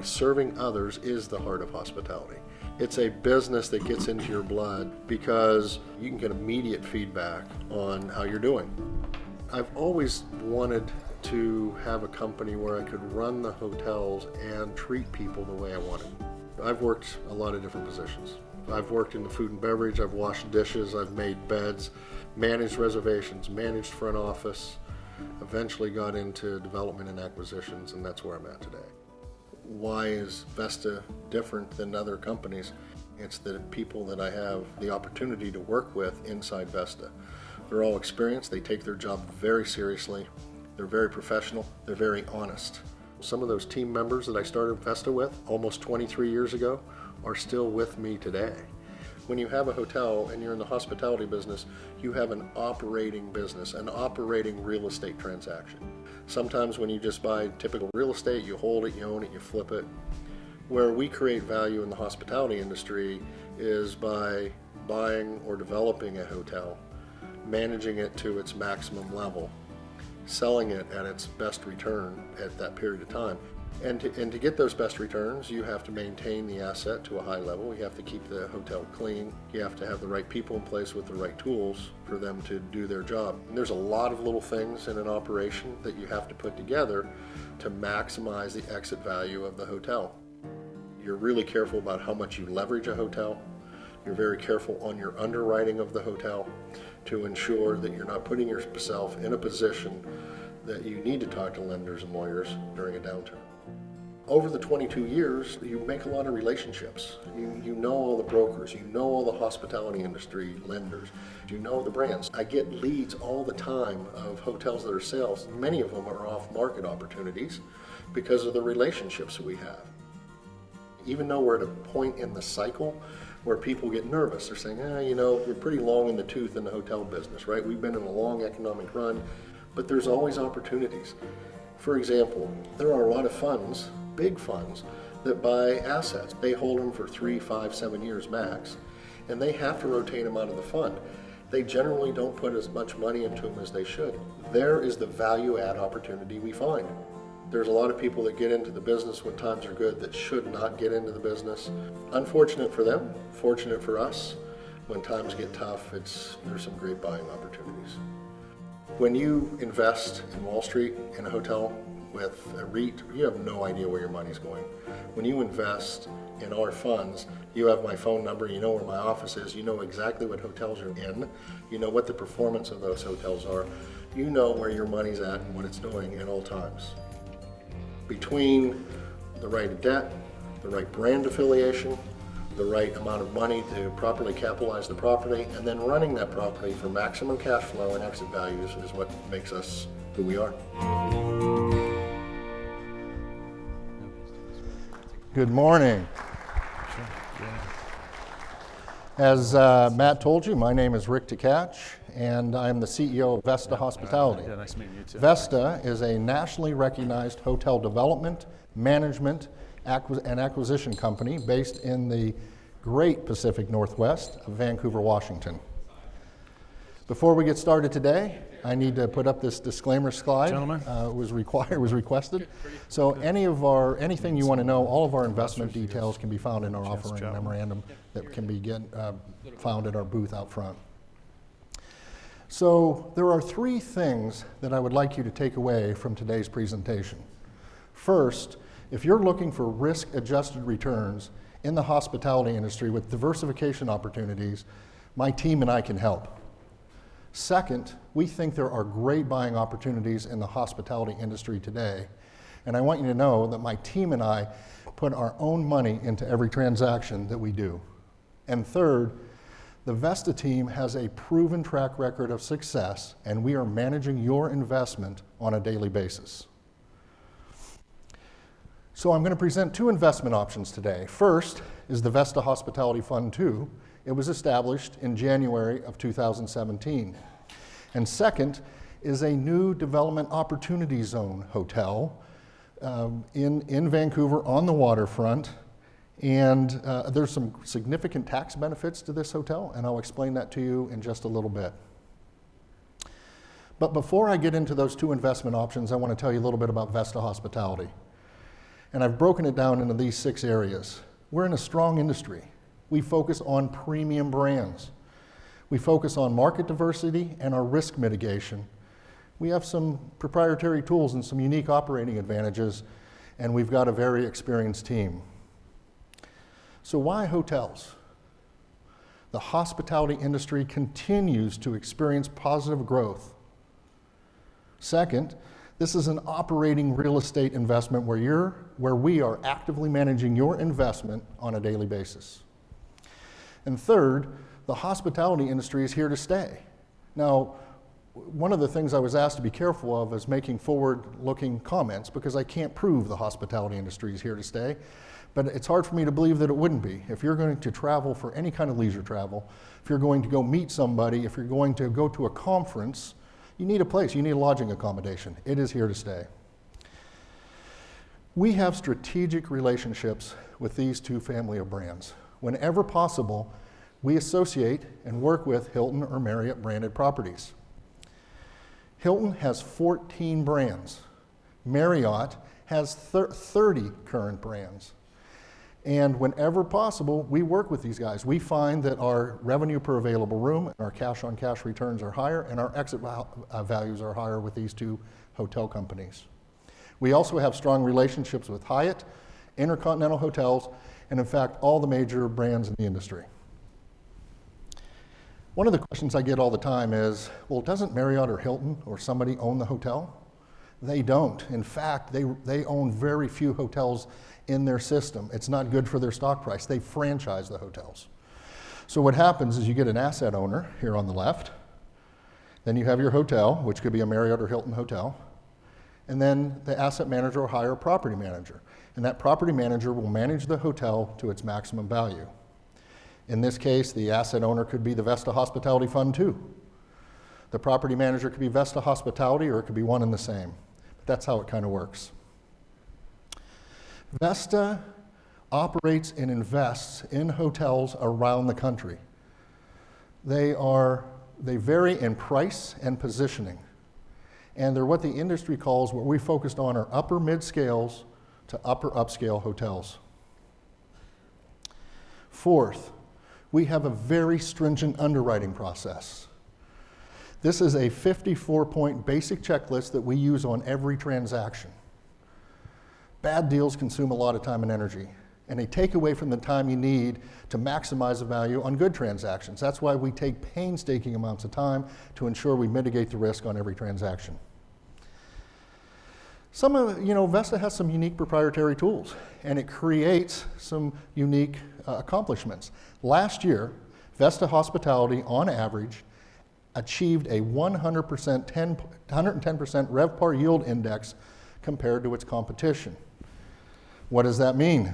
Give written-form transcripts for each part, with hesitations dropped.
serving others is the heart of hospitality. It's a business that gets into your blood because you can get immediate feedback on how you're doing. I've always wanted to have a company where I could run the hotels and treat people the way I wanted. I've worked a lot of different positions. I've worked in the food and beverage, I've washed dishes, I've made beds, managed reservations, managed front office, eventually got into development and acquisitions, and that's where I'm at today. Why is Vesta different than other companies? It's the people that I have the opportunity to work with inside Vesta. They're all experienced, they take their job very seriously, they're very professional, they're very honest. Some of those team members that I started Vesta with almost 23 years ago are still with me today. When you have a hotel and you're in the hospitality business, you have an operating business, an operating real estate transaction. Sometimes when you just buy typical real estate, you hold it, you own it, you flip it. Where we create value in the hospitality industry is by buying or developing a hotel, managing it to its maximum level, selling it at its best return at that period of time. And to get those best returns, you have to maintain the asset to a high level. You have to keep the hotel clean. You have to have the right people in place with the right tools for them to do their job. And there's a lot of little things in an operation that you have to put together to maximize the exit value of the hotel. You're really careful about how much you leverage a hotel. You're very careful on your underwriting of the hotel to ensure that you're not putting yourself in a position that you need to talk to lenders and lawyers during a downturn. Over the 22 years, you make a lot of relationships. You know all the brokers, you know all the hospitality industry lenders, you know the brands. I get leads all the time of hotels that are sales. Many of them are off-market opportunities because of the relationships that we have. Even though we're at a point in the cycle where people get nervous, they're saying, we're pretty long in the tooth in the hotel business, right? We've been in a long economic run, but there's always opportunities. For example, there are a lot of funds, big funds, that buy assets. They hold them for 3, 5, 7 years max, and they have to rotate them out of the fund. They generally don't put as much money into them as they should. There is the value add opportunity we find. There's a lot of people that get into the business when times are good that should not get into the business. Unfortunate for them, fortunate for us. When times get tough, there's some great buying opportunities. When you invest in Wall Street in a hotel with a REIT, you have no idea where your money's going. When you invest in our funds, you have my phone number, you know where my office is, you know exactly what hotels you're in, you know what the performance of those hotels are, you know where your money's at and what it's doing at all times. Between the right debt, the right brand affiliation, the right amount of money to properly capitalize the property, and then running that property for maximum cash flow and exit values is what makes us who we are. Good morning. As Matt told you, my name is Rick Takach, and I am the CEO of Vesta Hospitality. Yeah, nice meeting you too. Vesta is a nationally recognized hotel development, management, and acquisition company based in the great Pacific Northwest of Vancouver, Washington. Before we get started today, I need to put up this disclaimer slide. Gentlemen. It was requested. So anything you want to know, all of our investment details can be found in our offering memorandum that can be found at our booth out front. So there are 3 things that I would like you to take away from today's presentation. First, if you're looking for risk-adjusted returns in the hospitality industry with diversification opportunities, my team and I can help. Second, we think there are great buying opportunities in the hospitality industry today, and I want you to know that my team and I put our own money into every transaction that we do. And third, the Vesta team has a proven track record of success, and we are managing your investment on a daily basis. So I'm going to present 2 investment options today. First is the Vesta Hospitality Fund II. It was established in January of 2017. And second is a new development opportunity zone hotel in Vancouver on the waterfront. And there's some significant tax benefits to this hotel, and I'll explain that to you in just a little bit. But before I get into those 2 investment options, I want to tell you a little bit about Vesta Hospitality. And I've broken it down into these 6 areas. We're in a strong industry. We focus on premium brands. We focus on market diversity and our risk mitigation. We have some proprietary tools and some unique operating advantages, and we've got a very experienced team. So why hotels? The hospitality industry continues to experience positive growth. Second, this is an operating real estate investment where we are actively managing your investment on a daily basis. And third, the hospitality industry is here to stay. Now, one of the things I was asked to be careful of is making forward-looking comments, because I can't prove the hospitality industry is here to stay, but it's hard for me to believe that it wouldn't be. If you're going to travel for any kind of leisure travel, if you're going to go meet somebody, if you're going to go to a conference, you need a place, you need a lodging accommodation. It is here to stay. We have strategic relationships with these 2 family of brands. Whenever possible, we associate and work with Hilton or Marriott branded properties. Hilton has 14 brands. Marriott has 30 current brands. And whenever possible, we work with these guys. We find that our revenue per available room, our cash-on-cash returns are higher, and our exit values are higher with these 2 hotel companies. We also have strong relationships with Hyatt, Intercontinental Hotels, and in fact, all the major brands in the industry. One of the questions I get all the time is, well, doesn't Marriott or Hilton or somebody own the hotel? They don't. In fact, they own very few hotels in their system. It's not good for their stock price. They franchise the hotels. So what happens is you get an asset owner here on the left, then you have your hotel, which could be a Marriott or Hilton hotel, and then the asset manager will hire a property manager, and that property manager will manage the hotel to its maximum value. In this case, the asset owner could be the Vesta Hospitality Fund too. The property manager could be Vesta Hospitality, or it could be one and the same. But that's how it kind of works. Vesta operates and invests in hotels around the country. They vary in price and positioning. And they're what the industry calls, what we focused on, are upper mid-scales to upper upscale hotels. Fourth, we have a very stringent underwriting process. This is a 54-point basic checklist that we use on every transaction. Bad deals consume a lot of time and energy, and they take away from the time you need to maximize the value on good transactions. That's why we take painstaking amounts of time to ensure we mitigate the risk on every transaction. Vesta has some unique proprietary tools, and it creates some unique accomplishments. Last year, Vesta Hospitality, on average, achieved a 110% RevPAR yield index compared to its competition. What does that mean?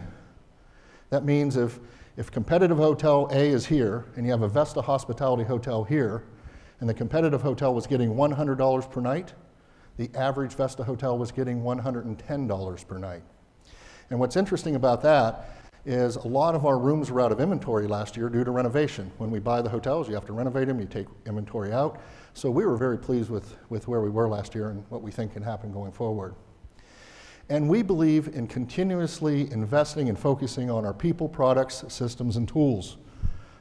That means if competitive hotel A is here, and you have a Vesta Hospitality hotel here, and the competitive hotel was getting $100 per night, the average Vesta hotel was getting $110 per night. And what's interesting about that is a lot of our rooms were out of inventory last year due to renovation. When we buy the hotels, you have to renovate them, you take inventory out. So we were very pleased with where we were last year and what we think can happen going forward. And we believe in continuously investing and focusing on our people, products, systems, and tools.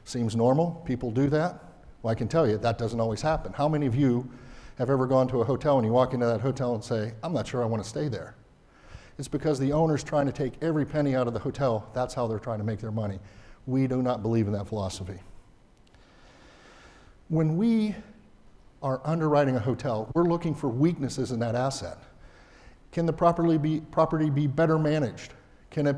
Seems normal, people do that. Well, I can tell you that doesn't always happen. How many of you have ever gone to a hotel and you walk into that hotel and say, I'm not sure I want to stay there? It's because the owner's trying to take every penny out of the hotel. That's how they're trying to make their money. We do not believe in that philosophy. When we are underwriting a hotel, we're looking for weaknesses in that asset. Can the property be better managed? Can it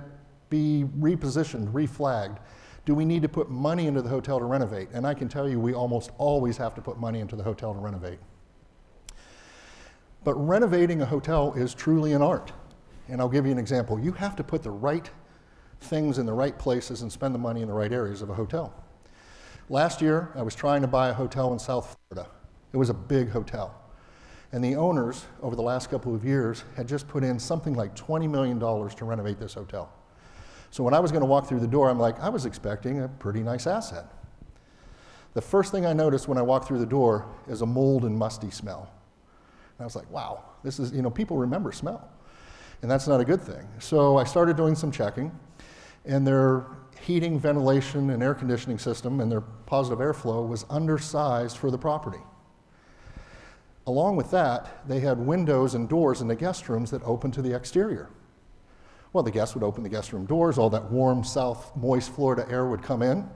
be repositioned, reflagged? Do we need to put money into the hotel to renovate? And I can tell you we almost always have to put money into the hotel to renovate. But renovating a hotel is truly an art. And I'll give you an example. You have to put the right things in the right places and spend the money in the right areas of a hotel. Last year, I was trying to buy a hotel in South Florida. It was a big hotel. And the owners, over the last couple of years, had just put in something like $20 million to renovate this hotel. So when I was going to walk through the door, I'm like, I was expecting a pretty nice asset. The first thing I noticed when I walked through the door is a mold and musty smell. And I was like, wow, this is, people remember smell. and that's not a good thing. So I started doing some checking, and their heating, ventilation, and air conditioning system and their positive airflow was undersized for the property. Along with that, they had windows and doors in the guest rooms that opened to the exterior. Well, the guests would open the guest room doors, all that warm, south, moist Florida air would come in,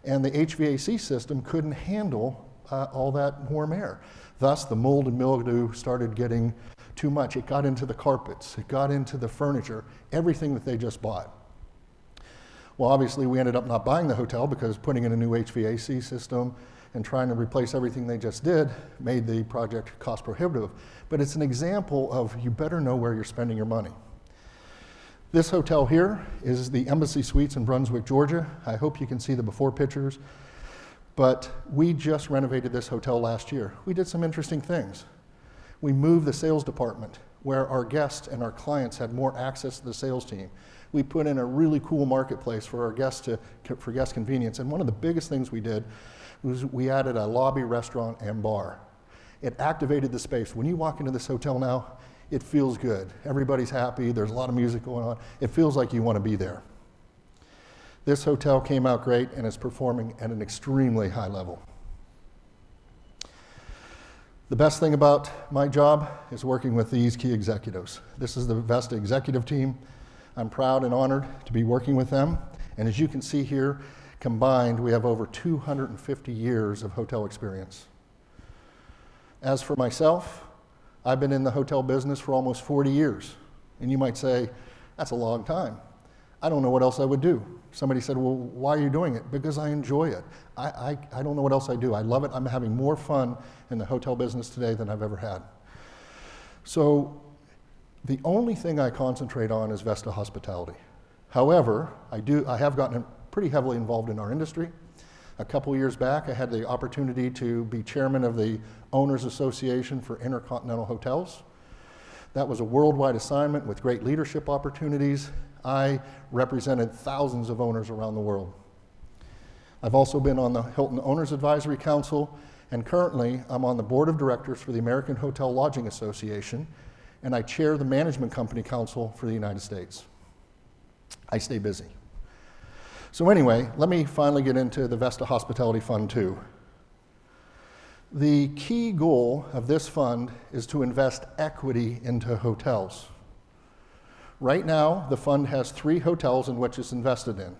and the HVAC system couldn't handle all that warm air. Thus, the mold and mildew started getting too much. It got into the carpets, it got into the furniture, everything that they just bought. Well, obviously, we ended up not buying the hotel because putting in a new HVAC system and trying to replace everything they just did made the project cost prohibitive. But it's an example of you better know where you're spending your money. This hotel here is the Embassy Suites in Brunswick, Georgia. I hope you can see the before pictures. But we just renovated this hotel last year. We did some interesting things. We moved the sales department where our guests and our clients had more access to the sales team. We put in a really cool marketplace for our guests for guest convenience. And one of the biggest things we did was we added a lobby, restaurant, and bar. It activated the space. When you walk into this hotel now, it feels good. Everybody's happy. There's a lot of music going on. It feels like you want to be there. This hotel came out great and is performing at an extremely high level. The best thing about my job is working with these key executives. This is the Vesta executive team. I'm proud and honored to be working with them. And as you can see here, combined, we have over 250 years of hotel experience. As for myself, I've been in the hotel business for almost 40 years. And you might say, that's a long time. I don't know what else I would do. Somebody said, well, why are you doing it? Because I enjoy it. I don't know what else I do. I love it. I'm having more fun in the hotel business today than I've ever had. So the only thing I concentrate on is Vesta Hospitality. However, I have gotten pretty heavily involved in our industry. A couple years back, I had the opportunity to be chairman of the Owners Association for Intercontinental Hotels. That was a worldwide assignment with great leadership opportunities. I represented thousands of owners around the world. I've also been on the Hilton Owners Advisory Council, and currently I'm on the board of directors for the American Hotel Lodging Association, and I chair the Management Company Council for the United States. I stay busy. So anyway, let me finally get into the Vesta Hospitality Fund 2. The key goal of this fund is to invest equity into hotels. Right now, the fund has 3 hotels in which it's invested in,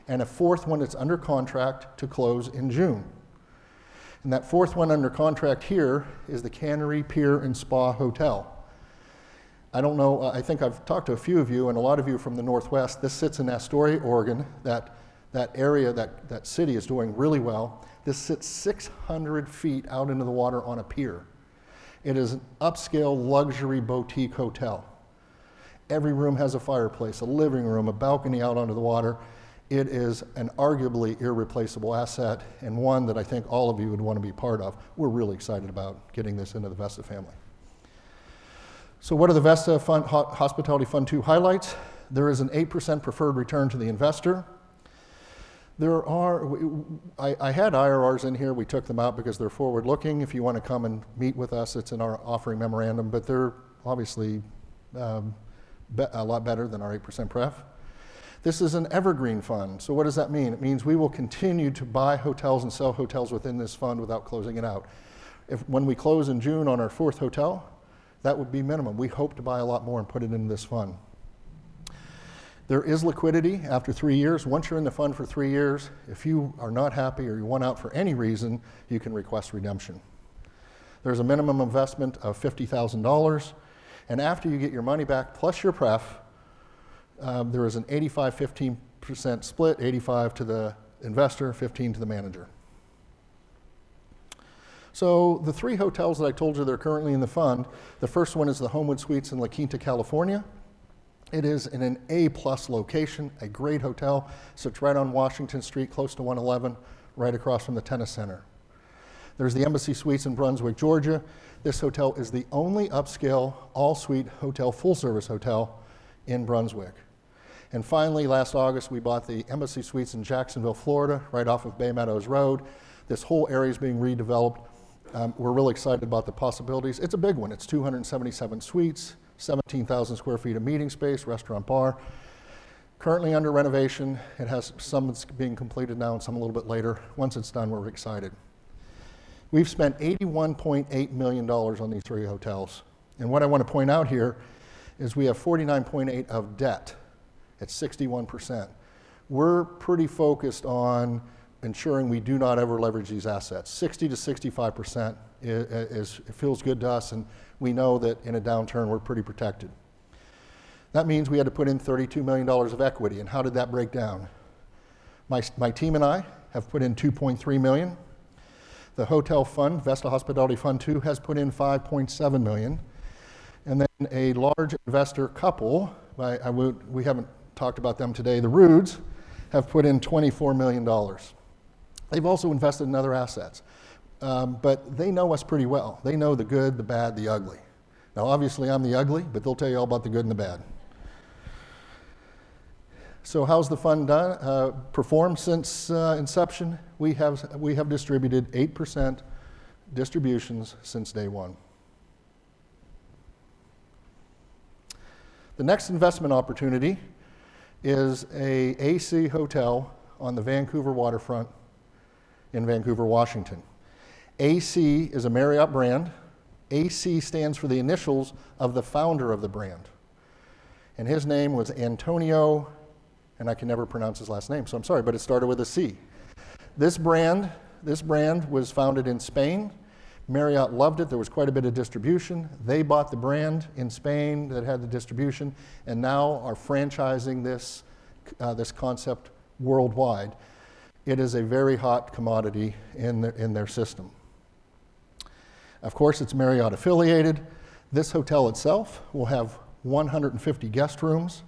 and a 4th one that's under contract to close in June. And that 4th one under contract here is the Cannery Pier and Spa Hotel. I don't know, I think I've talked to a few of you, and a lot of you from the Northwest. This sits in Astoria, Oregon. That area, that city is doing really well. This sits 600 feet out into the water on a pier. It is an upscale luxury boutique hotel. Every room has a fireplace, a living room, a balcony out onto the water. It is an arguably irreplaceable asset, and one that I think all of you would want to be part of. We're really excited about getting this into the Vesta family. So what are the Vesta Hospitality Fund 2 highlights? There is an 8% preferred return to the investor. I had IRRs in here. We took them out because they're forward-looking. If you want to come and meet with us, it's in our offering memorandum, but they're obviously a lot better than our 8% pref. This is an evergreen fund. So what does that mean? It means we will continue to buy hotels and sell hotels within this fund without closing it out. When we close in June on our 4th hotel, that would be minimum. We hope to buy a lot more and put it into this fund. There is liquidity after 3 years. Once you're in the fund for 3 years, if you are not happy or you want out for any reason, you can request redemption. There's a minimum investment of $50,000, and after you get your money back plus your pref, there is an 85-15% split, 85 to the investor, 15 to the manager. So the 3 hotels that I told you that are currently in the fund, the first one is the Homewood Suites in La Quinta, California. It is in an A-plus location, a great hotel. Sits right on Washington Street, close to 111, right across from the tennis center. There's the Embassy Suites in Brunswick, Georgia. This hotel is the only upscale, all-suite hotel, full-service hotel in Brunswick. And finally, last August, we bought the Embassy Suites in Jacksonville, Florida, right off of Bay Meadows Road. This whole area is being redeveloped. We're really excited about the possibilities. It's a big one. It's 277 suites, 17,000 square feet of meeting space, restaurant, bar. Currently under renovation. It has some that's being completed now and some a little bit later. Once it's done, we're excited. We've spent $81.8 million on these 3 hotels. And what I want to point out here is we have 49.8 of debt at 61%. We're pretty focused on ensuring we do not ever leverage these assets. 60 to 65% it feels good to us, and we know that in a downturn we're pretty protected. That means we had to put in $32 million of equity. And how did that break down? My team and I have put in $2.3 million. The hotel fund, Vesta Hospitality Fund 2, has put in $5.7 million. And then a large investor couple, we haven't talked about them today, the Roods, have put in $24 million. They've also invested in other assets. But they know us pretty well. They know the good, the bad, the ugly. Now, obviously, I'm the ugly, but they'll tell you all about the good and the bad. So how's the fund performed since inception? We have distributed 8% distributions since day one. The next investment opportunity is a AC hotel on the Vancouver waterfront in Vancouver, Washington. AC is a Marriott brand. AC stands for the initials of the founder of the brand. And his name was Antonio, and I can never pronounce his last name, so I'm sorry, but it started with a C. This brand was founded in Spain. Marriott loved it. There was quite a bit of distribution. They bought the brand in Spain that had the distribution, and now are franchising this concept worldwide. It is a very hot commodity in their system. Of course, it's Marriott affiliated. This hotel itself will have 150 guest rooms.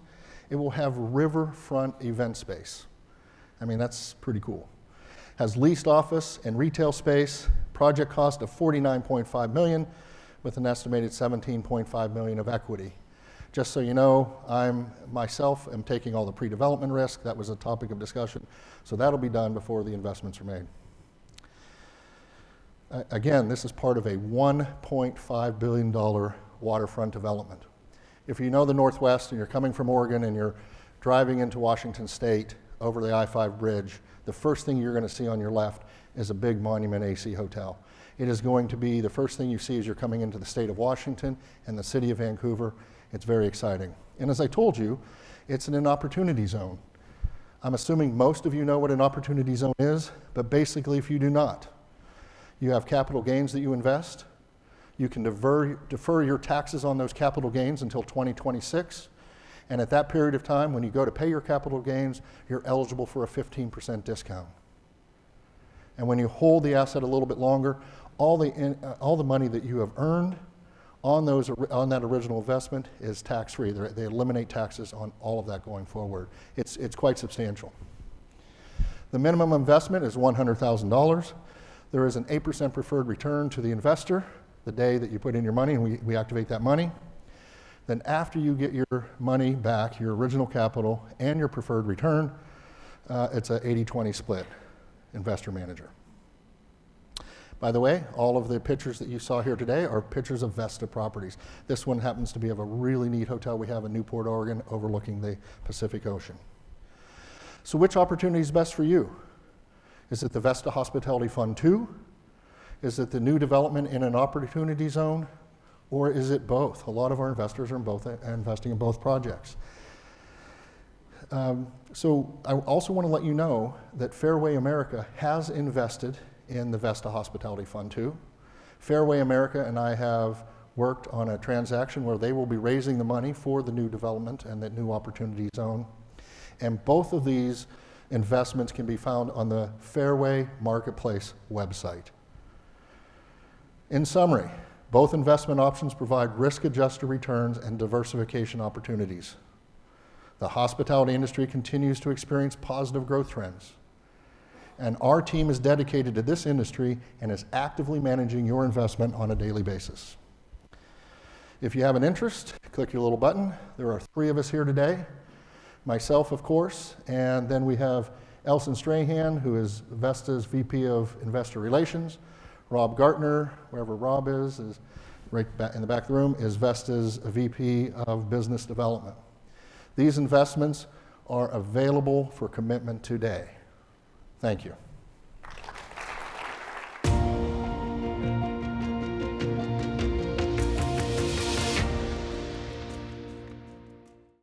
It will have riverfront event space. I mean, that's pretty cool. Has leased office and retail space, project cost of $49.5 million with an estimated $17.5 million of equity. Just so you know, I myself am taking all the pre-development risk. That was a topic of discussion. So that'll be done before the investments are made. Again, this is part of a $1.5 billion waterfront development. If you know the Northwest and you're coming from Oregon and you're driving into Washington State over the I-5 bridge, the first thing you're going to see on your left is a big Monument AC hotel. It is going to be the first thing you see as you're coming into the state of Washington and the city of Vancouver. It's very exciting. And as I told you, it's in an opportunity zone. I'm assuming most of you know what an opportunity zone is, but basically if you do not, you have capital gains that you invest. You can defer your taxes on those capital gains until 2026. And at that period of time, when you go to pay your capital gains, you're eligible for a 15% discount. And when you hold the asset a little bit longer, all the money that you have earned on that original investment is tax-free. They eliminate taxes on all of that going forward. It's quite substantial. The minimum investment is $100,000. There is an 8% preferred return to the investor the day that you put in your money, and we activate that money. Then after you get your money back, your original capital and your preferred return, it's an 80-20 split, investor manager. By the way, all of the pictures that you saw here today are pictures of Vesta properties. This one happens to be of a really neat hotel we have in Newport, Oregon, overlooking the Pacific Ocean. So which opportunity is best for you? Is it the Vesta Hospitality Fund 2? Is it the new development in an opportunity zone? Or is it both? A lot of our investors are investing in both projects. So I also want to let you know that Fairway America has invested in the Vesta Hospitality Fund 2. Fairway America and I have worked on a transaction where they will be raising the money for the new development and the new opportunity zone. And both of these investments can be found on the Fairway Marketplace website. In summary, both investment options provide risk-adjusted returns and diversification opportunities. The hospitality industry continues to experience positive growth trends. And our team is dedicated to this industry and is actively managing your investment on a daily basis. If you have an interest, click your little button. There are 3 of us here today. Myself, of course, and then we have Elson Strahan, who is Vesta's VP of Investor Relations. Rob Gartner, wherever Rob is right back in the back of the room, is Vesta's VP of Business Development. These investments are available for commitment today. Thank you.